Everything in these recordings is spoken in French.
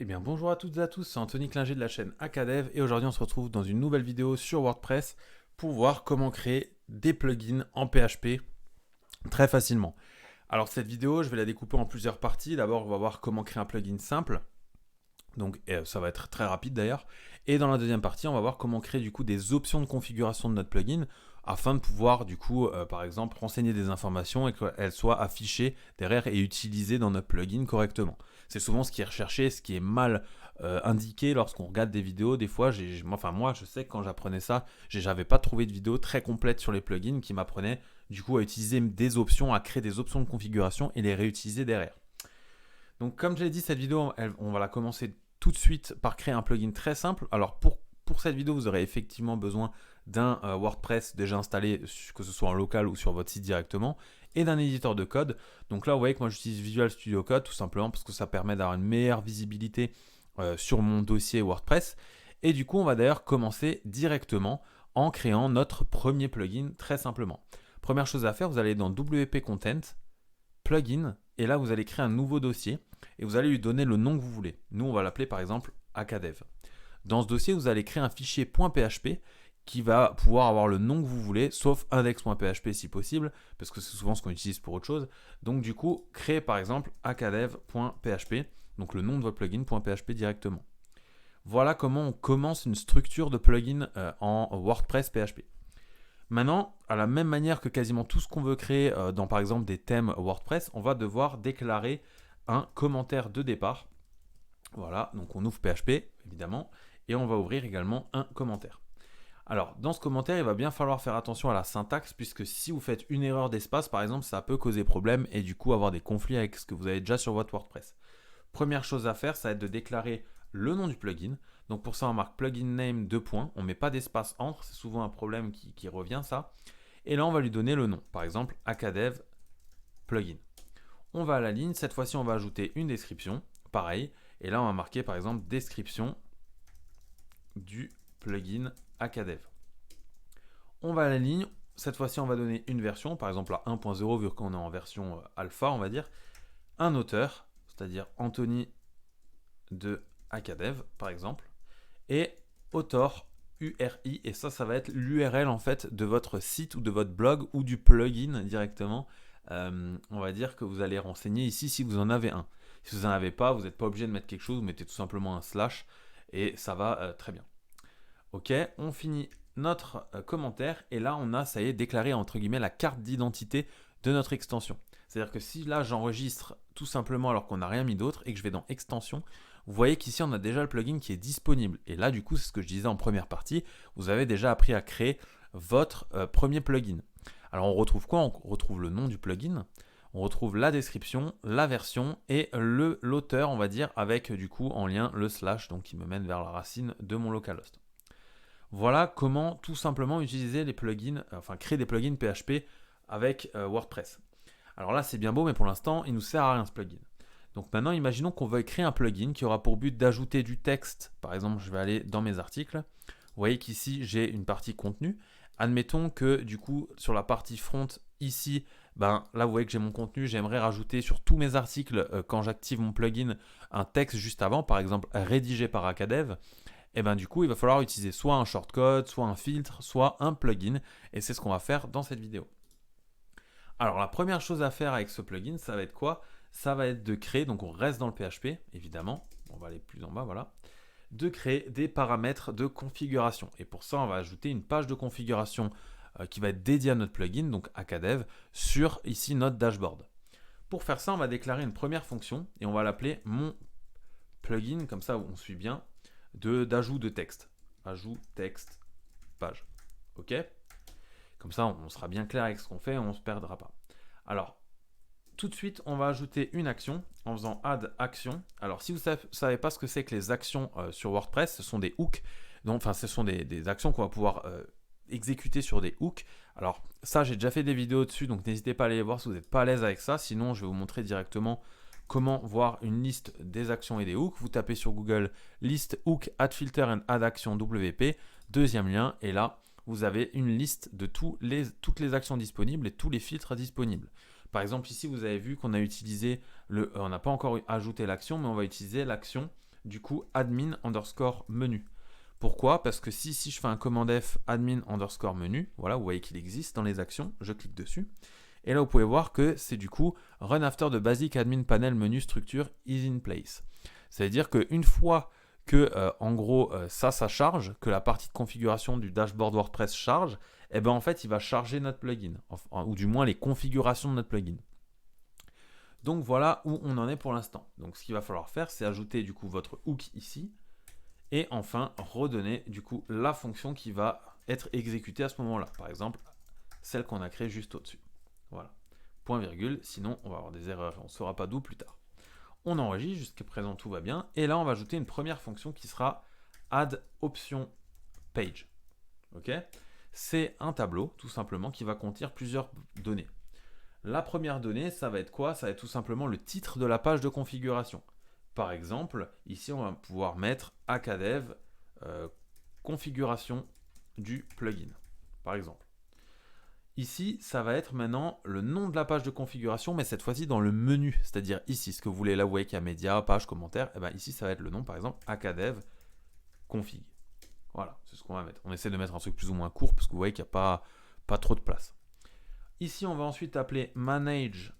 Eh bien bonjour à toutes et à tous, c'est Anthony Klinger de la chaîne Acadev et aujourd'hui on se retrouve dans une nouvelle vidéo sur WordPress pour voir comment créer des plugins en PHP très facilement. Alors cette vidéo je vais la découper en plusieurs parties. D'abord on va voir comment créer un plugin simple, donc ça va être très rapide d'ailleurs. Et dans la deuxième partie on va voir comment créer du coup des options de configuration de notre plugin afin de pouvoir du coup par exemple renseigner des informations et qu'elles soient affichées derrière et utilisées dans notre plugin correctement. C'est souvent ce qui est recherché, ce qui est mal indiqué lorsqu'on regarde des vidéos. Des fois, moi je sais que quand j'apprenais ça, j'avais pas trouvé de vidéo très complète sur les plugins qui m'apprenait du coup à utiliser des options, à créer des options de configuration et les réutiliser derrière. Donc comme je l'ai dit, cette vidéo, on va la commencer tout de suite par créer un plugin très simple. Alors pour cette vidéo, vous aurez effectivement besoin d'un WordPress déjà installé, que ce soit en local ou sur votre site directement, et d'un éditeur de code. Donc là, vous voyez que moi j'utilise Visual Studio Code tout simplement parce que ça permet d'avoir une meilleure visibilité sur mon dossier WordPress. Et du coup, on va d'ailleurs commencer directement en créant notre premier plugin très simplement. Première chose à faire, vous allez dans WP Content, Plugin, et là vous allez créer un nouveau dossier et vous allez lui donner le nom que vous voulez. Nous, on va l'appeler par exemple Acadev. Dans ce dossier, vous allez créer un fichier .php qui va pouvoir avoir le nom que vous voulez, sauf index.php si possible, parce que c'est souvent ce qu'on utilise pour autre chose. Donc du coup, créez par exemple acadev.php, donc le nom de votre plugin .php directement. Voilà comment on commence une structure de plugin en WordPress PHP. Maintenant, à la même manière que quasiment tout ce qu'on veut créer dans par exemple des thèmes WordPress, on va devoir déclarer un commentaire de départ. Voilà, donc on ouvre PHP évidemment et on va ouvrir également un commentaire. Alors, dans ce commentaire, il va bien falloir faire attention à la syntaxe puisque si vous faites une erreur d'espace, par exemple, ça peut causer problème et du coup avoir des conflits avec ce que vous avez déjà sur votre WordPress. Première chose à faire, ça va être de déclarer le nom du plugin. Donc pour ça, on marque plugin name 2 points. On ne met pas d'espace entre, c'est souvent un problème qui revient ça. Et là, on va lui donner le nom. Par exemple, Acadev plugin. On va à la ligne. Cette fois-ci, on va ajouter une description. Pareil. Et là, on va marquer par exemple description du plugin Acadev. On va à la ligne. Cette fois-ci, on va donner une version. Par exemple, à 1.0, vu qu'on est en version alpha, on va dire. Un auteur, c'est-à-dire Anthony de Acadev, par exemple. Et author URI, et ça va être l'URL en fait de votre site ou de votre blog ou du plugin directement. On va dire que vous allez renseigner ici si vous en avez un. Si vous n'en avez pas, vous n'êtes pas obligé de mettre quelque chose, vous mettez tout simplement un slash et ça va très bien. Ok, on finit notre commentaire et là on a, ça y est, déclaré entre guillemets la carte d'identité de notre extension. C'est-à-dire que si là j'enregistre tout simplement alors qu'on n'a rien mis d'autre et que je vais dans extension, vous voyez qu'ici on a déjà le plugin qui est disponible. Et là du coup c'est ce que je disais en première partie, vous avez déjà appris à créer votre premier plugin. Alors on retrouve quoi? On retrouve le nom du plugin, on retrouve la description, la version et l'auteur on va dire avec du coup en lien le slash donc qui me mène vers la racine de mon localhost. Voilà comment tout simplement utiliser les plugins, enfin créer des plugins PHP avec WordPress. Alors là c'est bien beau mais pour l'instant il ne nous sert à rien ce plugin. Donc maintenant, imaginons qu'on veuille créer un plugin qui aura pour but d'ajouter du texte. Par exemple, je vais aller dans mes articles. Vous voyez qu'ici, j'ai une partie contenu. Admettons que du coup, sur la partie front, ici, là, vous voyez que j'ai mon contenu. J'aimerais rajouter sur tous mes articles, quand j'active mon plugin, un texte juste avant, par exemple, rédigé par Acadev. Et du coup, il va falloir utiliser soit un shortcode, soit un filtre, soit un plugin. Et c'est ce qu'on va faire dans cette vidéo. Alors, la première chose à faire avec ce plugin, ça va être quoi? Ça va être de créer, donc on reste dans le PHP, évidemment, on va aller plus en bas, voilà, de créer des paramètres de configuration. Et pour ça, on va ajouter une page de configuration qui va être dédiée à notre plugin, donc Acadev, sur ici notre dashboard. Pour faire ça, on va déclarer une première fonction et on va l'appeler mon plugin, comme ça on suit bien, d'ajout de texte. Ajout texte page. Ok? Comme ça, on sera bien clair avec ce qu'on fait et on ne se perdra pas. Alors, tout de suite, on va ajouter une action en faisant add action. Alors, si vous ne savez pas ce que c'est que les actions sur WordPress, ce sont des hooks. Donc, enfin, ce sont des actions qu'on va pouvoir exécuter sur des hooks. Alors, ça, j'ai déjà fait des vidéos dessus, donc n'hésitez pas à aller les voir si vous n'êtes pas à l'aise avec ça. Sinon, je vais vous montrer directement comment voir une liste des actions et des hooks. Vous tapez sur Google list hook add filter and add action WP, deuxième lien, et là, vous avez une liste de toutes les actions disponibles et tous les filtres disponibles. Par exemple, ici, vous avez vu qu'on a utilisé, on n'a pas encore ajouté l'action, mais on va utiliser l'action du coup admin underscore menu. Pourquoi? Parce que si je fais un command F admin underscore menu, voilà, vous voyez qu'il existe dans les actions, je clique dessus. Et là, vous pouvez voir que c'est du coup run after the basic admin panel menu structure is in place. C'est-à-dire qu'une fois que, en gros, ça charge, que la partie de configuration du dashboard WordPress charge, et ben en fait, il va charger notre plugin, ou du moins les configurations de notre plugin. Donc voilà où on en est pour l'instant. Donc ce qu'il va falloir faire, c'est ajouter du coup votre hook ici, et enfin redonner du coup la fonction qui va être exécutée à ce moment-là. Par exemple, celle qu'on a créée juste au-dessus. Voilà. Point virgule, sinon on va avoir des erreurs et on ne saura pas d'où plus tard. On enregistre, jusqu'à présent tout va bien, et là on va ajouter une première fonction qui sera add option page. Ok, c'est un tableau tout simplement qui va contenir plusieurs données. La première donnée, ça va être quoi? Ça va être tout simplement le titre de la page de configuration. Par exemple, ici on va pouvoir mettre akadev configuration du plugin, par exemple. Ici, ça va être maintenant le nom de la page de configuration, mais cette fois-ci dans le menu, c'est-à-dire ici, ce que vous voulez là, vous voyez qu'il y a média, page, commentaire, et bien ici, ça va être le nom, par exemple, akadev config. Voilà, c'est ce qu'on va mettre. On essaie de mettre un truc plus ou moins court, parce que vous voyez qu'il n'y a pas trop de place. Ici, on va ensuite appeler manage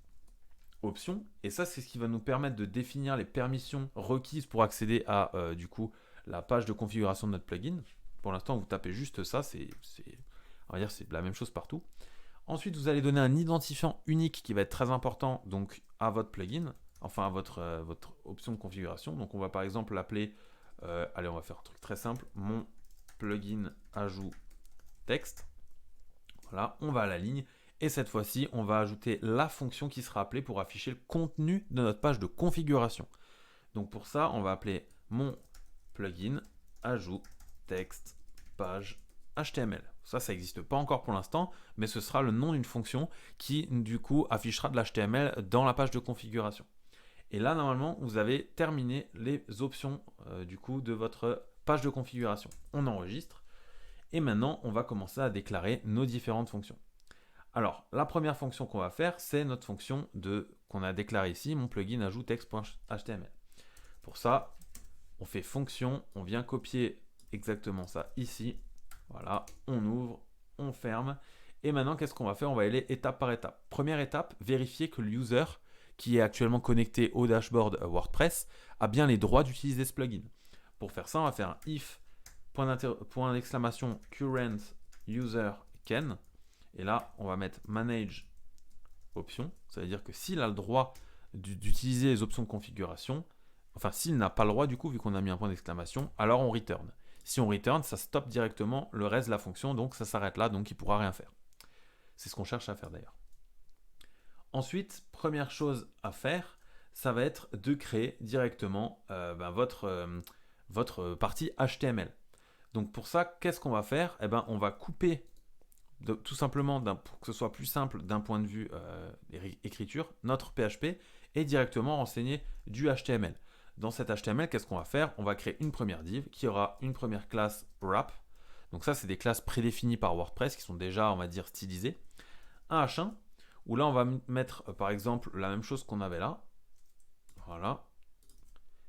option, et ça, c'est ce qui va nous permettre de définir les permissions requises pour accéder à, du coup, la page de configuration de notre plugin. Pour l'instant, vous tapez juste ça, on va dire c'est la même chose partout. Ensuite, vous allez donner un identifiant unique qui va être très important donc à votre plugin, enfin à votre option de configuration. Donc on va par exemple l'appeler, allez, on va faire un truc très simple, mon plugin ajout texte. Voilà, on va à la ligne et cette fois-ci, on va ajouter la fonction qui sera appelée pour afficher le contenu de notre page de configuration. Donc pour ça, on va appeler mon plugin ajout texte page HTML. Ça n'existe pas encore pour l'instant, mais ce sera le nom d'une fonction qui, du coup, affichera de l'HTML dans la page de configuration. Et là, normalement, vous avez terminé les options, du coup, de votre page de configuration. On enregistre. Et maintenant, on va commencer à déclarer nos différentes fonctions. Alors, la première fonction qu'on va faire, c'est notre fonction qu'on a déclarée ici, mon plugin ajout text.html. Pour ça, on fait fonction, on vient copier exactement ça ici. Voilà, on ouvre, on ferme. Et maintenant, qu'est-ce qu'on va faire? On va aller étape par étape. Première étape, vérifier que le user qui est actuellement connecté au dashboard WordPress a bien les droits d'utiliser ce plugin. Pour faire ça, on va faire un if point d'exclamation current user can. Et là, on va mettre manage option. Ça veut dire que s'il a le droit d'utiliser les options de configuration, enfin s'il n'a pas le droit du coup, vu qu'on a mis un point d'exclamation, alors on return. Si on return, ça stoppe directement le reste de la fonction, donc ça s'arrête là, donc il ne pourra rien faire. C'est ce qu'on cherche à faire d'ailleurs. Ensuite, première chose à faire, ça va être de créer directement votre partie HTML. Donc pour ça, qu'est-ce qu'on va faire? On va couper, tout simplement, pour que ce soit plus simple d'un point de vue écriture, notre PHP et directement renseigner du HTML. Dans cet HTML, qu'est-ce qu'on va faire? On va créer une première div qui aura une première classe wrap. Donc ça, c'est des classes prédéfinies par WordPress qui sont déjà, on va dire, stylisées. Un H1, où là, on va mettre, par exemple, la même chose qu'on avait là. Voilà.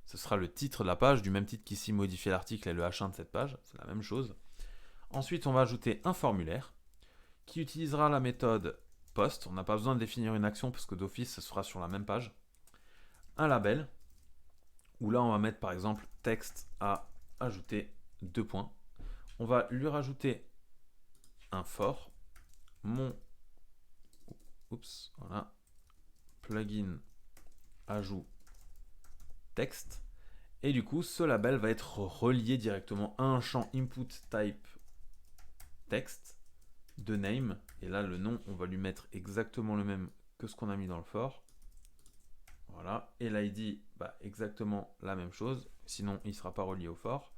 Ce sera le titre de la page, du même titre qu'ici, modifier l'article et le H1 de cette page. C'est la même chose. Ensuite, on va ajouter un formulaire qui utilisera la méthode post. On n'a pas besoin de définir une action parce que d'office, ce sera sur la même page. Un label, où là, on va mettre par exemple texte à ajouter 2 points. On va lui rajouter un for, mon voilà, plugin ajout texte. Et du coup, ce label va être relié directement à un champ input type text de name. Et là, le nom, on va lui mettre exactement le même que ce qu'on a mis dans le for. Voilà. Et l'ID, exactement la même chose. Sinon, il ne sera pas relié au for.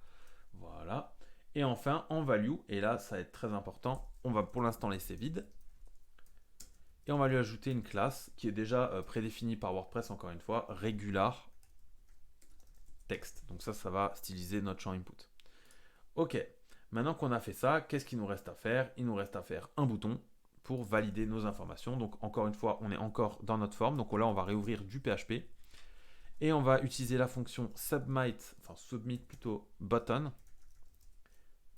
Voilà. Et enfin, en value, et là, ça va être très important, on va pour l'instant laisser vide. Et on va lui ajouter une classe qui est déjà prédéfinie par WordPress, encore une fois, regular text. Donc ça va styliser notre champ input. Ok, maintenant qu'on a fait ça, qu'est-ce qu'il nous reste à faire? Il nous reste à faire un bouton pour valider nos informations. Donc encore une fois, on est encore dans notre forme. Donc là, on va réouvrir du PHP. Et on va utiliser la fonction submit plutôt button.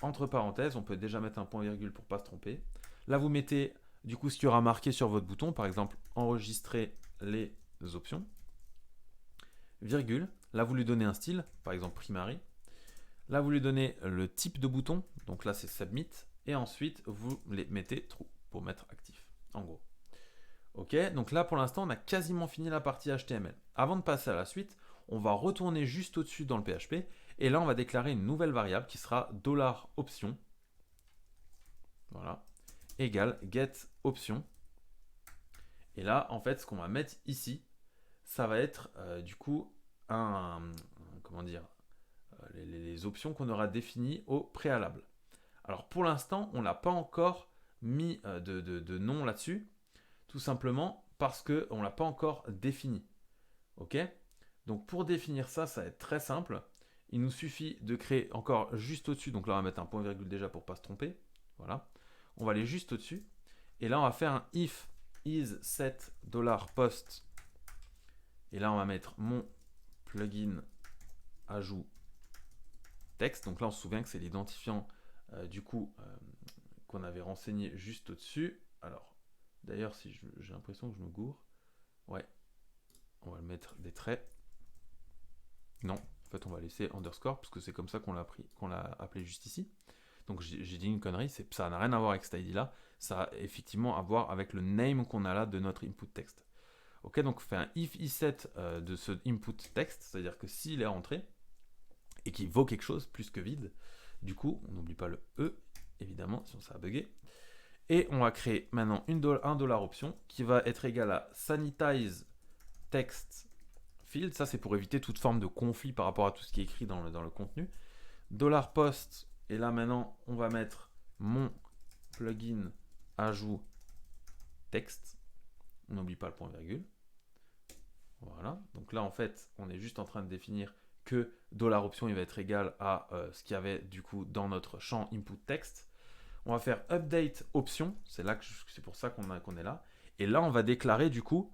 Entre parenthèses, on peut déjà mettre un point virgule pour ne pas se tromper. Là, vous mettez du coup ce qui aura marqué sur votre bouton, par exemple, enregistrer les options. Virgule. Là, vous lui donnez un style, par exemple primary. Là, vous lui donnez le type de bouton, donc là, c'est submit. Et ensuite, vous les mettez true pour mettre actif, en gros. Ok, donc là, pour l'instant, on a quasiment fini la partie HTML. Avant de passer à la suite, on va retourner juste au-dessus dans le PHP. Et là, on va déclarer une nouvelle variable qui sera $option. Voilà. Égale getOption. Et là, en fait, ce qu'on va mettre ici, ça va être du coup comment dire, les options qu'on aura définies au préalable. Alors pour l'instant, on n'a pas encore mis de nom là-dessus, tout simplement parce qu'on ne l'a pas encore défini. Ok? Donc pour définir ça, ça va être très simple. Il nous suffit de créer encore juste au-dessus, donc là on va mettre un point virgule déjà pour ne pas se tromper. Voilà. On va aller juste au-dessus. Et là on va faire un if is_set $post. Et là on va mettre mon plugin ajout texte. Donc là on se souvient que c'est l'identifiant du coup qu'on avait renseigné juste au-dessus. Alors d'ailleurs si j'ai l'impression que je me gourre. Ouais. On va le mettre des traits. Non, en fait on va laisser underscore parce que c'est comme ça qu'on l'a appelé juste ici. Donc j'ai dit une connerie, ça n'a rien à voir avec cet ID là, ça a effectivement à voir avec le name qu'on a là de notre input text. Ok, donc on fait un if isEt de ce input text, c'est-à-dire que s'il est rentré et qu'il vaut quelque chose plus que vide, du coup on n'oublie pas le E évidemment, sinon ça va bugger. Et on va créer maintenant un $option qui va être égal à sanitize text field. Ça c'est pour éviter toute forme de conflit par rapport à tout ce qui est écrit dans le contenu. $post. Et là maintenant, on va mettre mon plugin ajout texte. On n'oublie pas le point virgule. Voilà. Donc là, en fait, on est juste en train de définir que $option il va être égal à ce qu'il y avait du coup dans notre champ input text. On va faire update option. C'est pour ça qu'on est là. Et là, on va déclarer du coup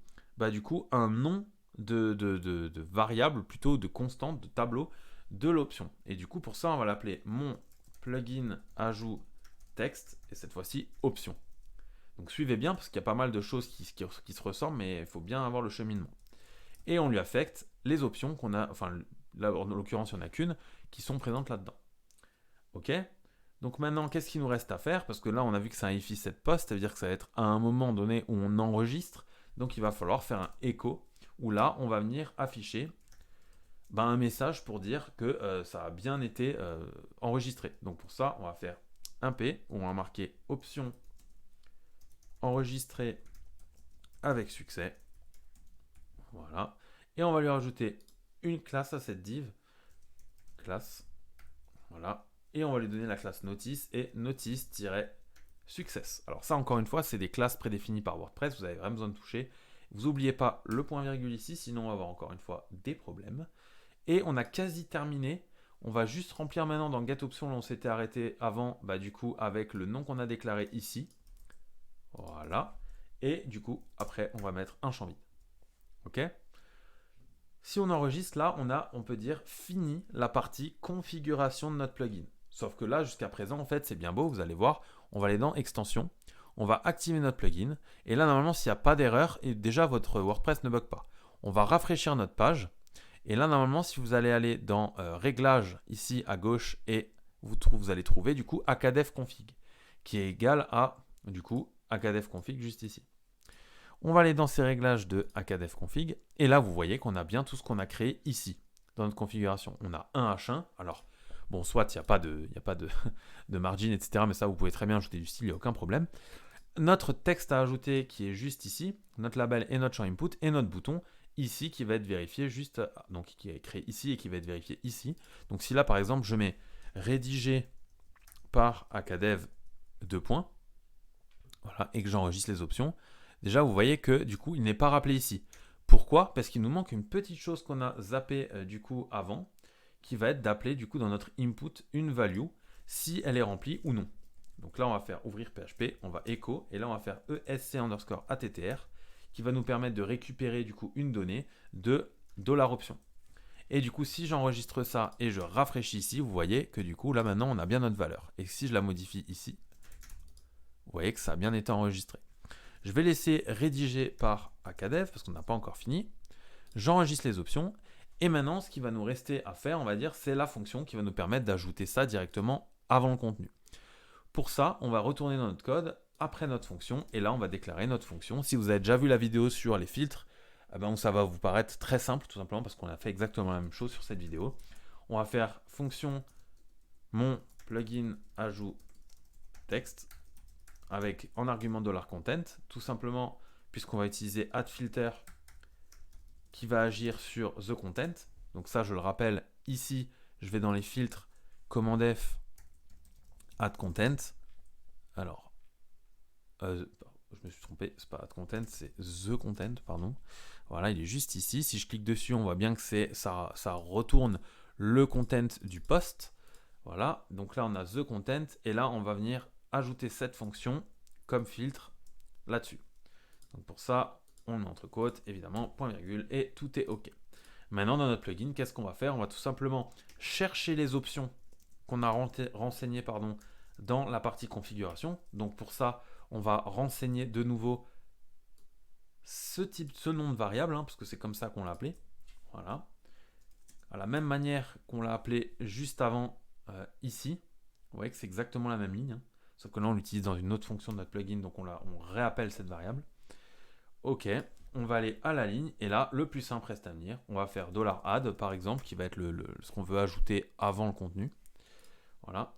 un nom de variable, plutôt de constante, de tableau de l'option. Et du coup, pour ça, on va l'appeler mon plugin ajout texte, et cette fois-ci option. Donc suivez bien, parce qu'il y a pas mal de choses qui se ressemblent, mais il faut bien avoir le cheminement. Et on lui affecte les options qu'on a, enfin là en l'occurrence il n'y en a qu'une, qui sont présentes là-dedans. Ok? Donc maintenant, qu'est-ce qu'il nous reste à faire? Parce que là, on a vu que c'est un if isEt post, ça veut dire que ça va être à un moment donné où on enregistre. Donc il va falloir faire un echo, où là, on va venir afficher un message pour dire que ça a bien été enregistré. Donc pour ça, on va faire un P, où on va marquer option enregistré avec succès. Voilà. Et on va lui rajouter une classe à cette div. Classe. Voilà. Et on va lui donner la classe notice et notice-success. Alors ça, encore une fois, c'est des classes prédéfinies par WordPress. Vous avez vraiment besoin de toucher. Vous n'oubliez pas le point virgule ici, sinon on va avoir encore une fois des problèmes. Et on a quasi terminé. On va juste remplir maintenant dans getOption, là on s'était arrêté avant, du coup avec le nom qu'on a déclaré ici. Voilà. Et du coup, après, on va mettre un champ vide. Ok? Si on enregistre, là, on peut dire fini la partie configuration de notre plugin. Sauf que là, jusqu'à présent, en fait, c'est bien beau, vous allez voir, on va aller dans extension, on va activer notre plugin, et là, normalement, s'il n'y a pas d'erreur, et déjà, votre WordPress ne bug pas. On va rafraîchir notre page, et là, normalement, si vous allez aller dans réglages, ici à gauche, et vous allez trouver, du coup, akadevconfig, qui est égal à, du coup, akadevconfig juste ici. On va aller dans ces réglages de akadevconfig, et là, vous voyez qu'on a bien tout ce qu'on a créé ici, dans notre configuration. On a un H1, alors, bon, soit il n'y a pas de margin, etc., mais ça, vous pouvez très bien ajouter du style, il n'y a aucun problème. Notre texte à ajouter qui est juste ici, notre label et notre champ input, et notre bouton ici qui va être vérifié juste, donc qui est créé ici et qui va être vérifié ici. Donc si là, par exemple, je mets rédigé par akadev 2 points, voilà, et que j'enregistre les options, déjà, vous voyez que du coup, il n'est pas rappelé ici. Pourquoi? Parce qu'il nous manque une petite chose qu'on a zappé du coup avant, qui va être d'appeler du coup dans notre input une value, si elle est remplie ou non. Donc là, on va faire ouvrir PHP, on va echo, et là, on va faire esc_attr, qui va nous permettre de récupérer du coup une donnée de $option. Et du coup, si j'enregistre ça et je rafraîchis ici, vous voyez que du coup, là maintenant, on a bien notre valeur. Et si je la modifie ici, vous voyez que ça a bien été enregistré. Je vais laisser rédiger par Akadev parce qu'on n'a pas encore fini. J'enregistre les options. Et maintenant, ce qui va nous rester à faire, on va dire, c'est la fonction qui va nous permettre d'ajouter ça directement avant le contenu. Pour ça, on va retourner dans notre code après notre fonction. Et là, on va déclarer notre fonction. Si vous avez déjà vu la vidéo sur les filtres, eh ben, ça va vous paraître très simple, tout simplement parce qu'on a fait exactement la même chose sur cette vidéo. On va faire fonction mon plugin ajout texte avec en argument $content, tout simplement puisqu'on va utiliser add_filter qui va agir sur the content. Donc ça, je le rappelle, ici, je vais dans les filtres, command F, add content. Alors, je me suis trompé, c'est pas add content, c'est the content, pardon. Voilà, il est juste ici. Si je clique dessus, on voit bien que ça retourne le content du post. Voilà, donc là, on a the content, et là, on va venir ajouter cette fonction comme filtre là-dessus. Donc pour ça, on met entre quotes, évidemment, point virgule, et tout est OK. Maintenant, dans notre plugin, qu'est-ce qu'on va faire? On va tout simplement chercher les options qu'on a renseignées dans la partie configuration. Donc pour ça, on va renseigner de nouveau ce nom de variable, parce que c'est comme ça qu'on l'a appelé. Voilà. À la même manière qu'on l'a appelé juste avant ici. Vous voyez que c'est exactement la même ligne. Sauf que là, on l'utilise dans une autre fonction de notre plugin, donc on réappelle cette variable. OK, on va aller à la ligne, et là, le plus simple reste à venir. On va faire $add, par exemple, qui va être ce qu'on veut ajouter avant le contenu. Voilà.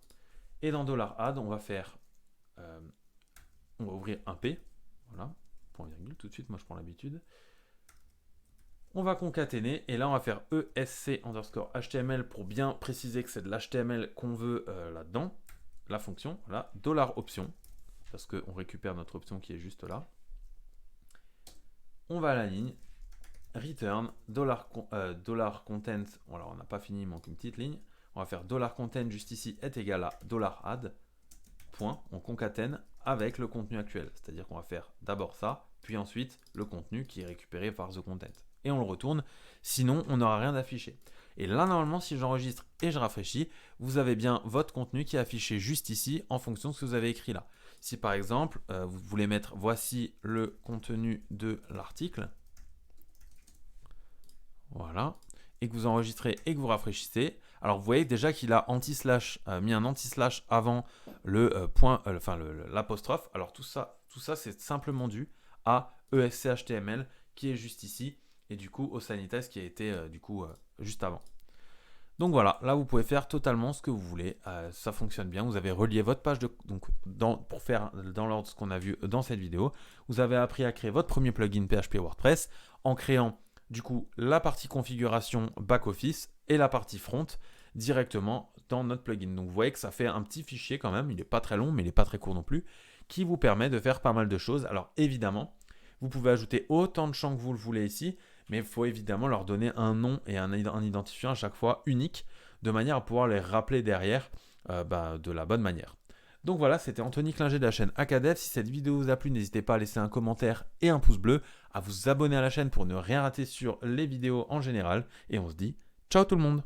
Et dans $add, on va faire, on va ouvrir un P. Voilà, point virgule, tout de suite, moi je prends l'habitude. On va concaténer, et là, on va faire esc_html pour bien préciser que c'est de l'HTML qu'on veut là-dedans. La fonction, voilà, $option, parce qu'on récupère notre option qui est juste là. On va à la ligne, return, $content, alors on n'a pas fini, il manque une petite ligne. On va faire $content juste ici est égal à $add, point, on concatène avec le contenu actuel. C'est-à-dire qu'on va faire d'abord ça, puis ensuite le contenu qui est récupéré par the content. Et on le retourne, sinon on n'aura rien d'affiché. Et là, normalement, si j'enregistre et je rafraîchis, vous avez bien votre contenu qui est affiché juste ici en fonction de ce que vous avez écrit là. Si par exemple, vous voulez mettre voici le contenu de l'article, voilà, et que vous enregistrez et que vous rafraîchissez, alors vous voyez déjà qu'il a mis un anti-slash avant le l'apostrophe. Alors tout ça c'est simplement dû à esc_html qui est juste ici, et du coup au sanitize qui a été juste avant. Donc voilà, là vous pouvez faire totalement ce que vous voulez, ça fonctionne bien. Vous avez relié votre page pour faire dans l'ordre ce qu'on a vu dans cette vidéo. Vous avez appris à créer votre premier plugin PHP WordPress en créant du coup la partie configuration back-office et la partie front directement dans notre plugin. Donc vous voyez que ça fait un petit fichier quand même, il n'est pas très long mais il n'est pas très court non plus, qui vous permet de faire pas mal de choses. Alors évidemment, vous pouvez ajouter autant de champs que vous le voulez ici, mais il faut évidemment leur donner un nom et un identifiant à chaque fois unique, de manière à pouvoir les rappeler derrière de la bonne manière. Donc voilà, c'était Anthony Klinger de la chaîne Akadev. Si cette vidéo vous a plu, n'hésitez pas à laisser un commentaire et un pouce bleu, à vous abonner à la chaîne pour ne rien rater sur les vidéos en général, et on se dit ciao tout le monde!